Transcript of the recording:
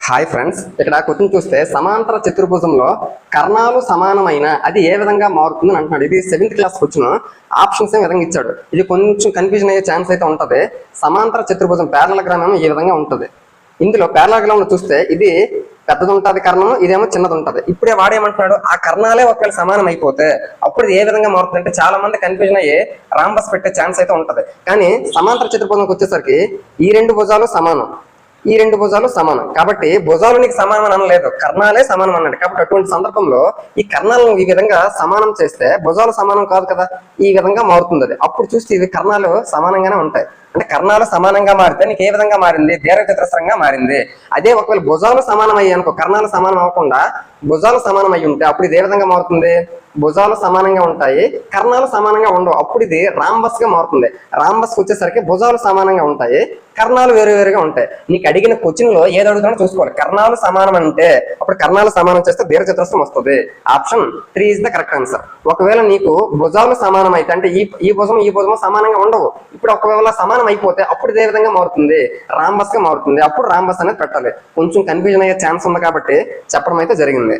Hi friends, ఇక్కడ question చూస్తే సమాంతర చతుర్భుజంలో కర్ణాలు సమానమైన అది ఏ విధంగా మారుతుందని అంటున్నాడు. ఇది 7th class question. Options A విధంగా ఇచ్చాడు. ఇది కొంచెం కన్ఫ్యూజన్ అయ్యే ఛాన్స్ అయితే ఉంటది. సమాంతర చతుర్భుజం పారలగ్రామం ఈ విధంగా ఉంటది. ఇందులో పారలగ్రామం చూస్తే ఇది పెద్దది ఉంటది కర్ణం, ఇదేమో చిన్నది ఉంటది. ఇప్పుడే వాడేమంటున్నాడు, ఆ కర్ణాలే ఒకవేళ సమానం అయిపోతే అప్పుడు ఏ విధంగా మారుతుంది అంటే చాలా మంది కన్ఫ్యూజన్ అయ్యి రాంబస్ పెట్టే ఛాన్స్ అయితే ఉంటది. కానీ సమాంతర చతుర్భుజంకి వచ్చేసరికి ఈ రెండు భుజాలు సమానం, ఈ రెండు భుజాలు సమానం కాబట్టి భుజాలు నీకు సమానం అని అనలేదు, కర్ణాలే సమానం అన్నాడు. కాబట్టి అటువంటి సందర్భంలో ఈ కర్ణాలను ఈ విధంగా సమానం చేస్తే భుజాలు సమానం కాదు కదా, ఈ విధంగా మారుతుంది. అది అప్పుడు చూస్తే ఇవి కర్ణాలు సమానంగానే ఉంటాయి. అంటే కర్ణాలు సమానంగా మారితే నీకు ఏ విధంగా మారింది, దీర్ఘచతురస్రంగా మారింది. అదే ఒకవేళ భుజాలు సమానం అయ్యి అనుకో, కర్ణాలు సమానం అవ్వకుండా భుజాలు సమానం అయ్యి ఉంటే అప్పుడు ఇది ఏ విధంగా మారుతుంది, భుజాలు సమానంగా ఉంటాయి, కర్ణాలు సమానంగా ఉండవు. అప్పుడు ఇది రాంబస్ గా మారుతుంది. రాంబస్ వచ్చేసరికి భుజాలు సమానంగా ఉంటాయి, కర్ణాలు వేరువేరుగా ఉంటాయి. నీకు అడిగిన క్వశ్చన్ లో ఏది అడుగుతానో చూసుకోవాలి. కర్ణాలు సమానం అంటే అప్పుడు కర్ణాలు సమానం చేస్తే దీర్ఘచతురస్రం వస్తుంది. Option 3 is the correct answer. ఒకవేళ నీకు భుజాలు సమానం అయితే అంటే ఈ భుజము సమానంగా ఉండవు. ఇప్పుడు ఒకవేళ సమానం అయిపోతే అప్పుడు ఇదే విధంగా మారుతుంది, రాంబస్ గా మారుతుంది. అప్పుడు రాంబస్ అనేది పెట్టాలి. కొంచెం కన్ఫ్యూజన్ అయ్యే ఛాన్స్ ఉంది కాబట్టి చెప్పడం అయితే జరిగింది.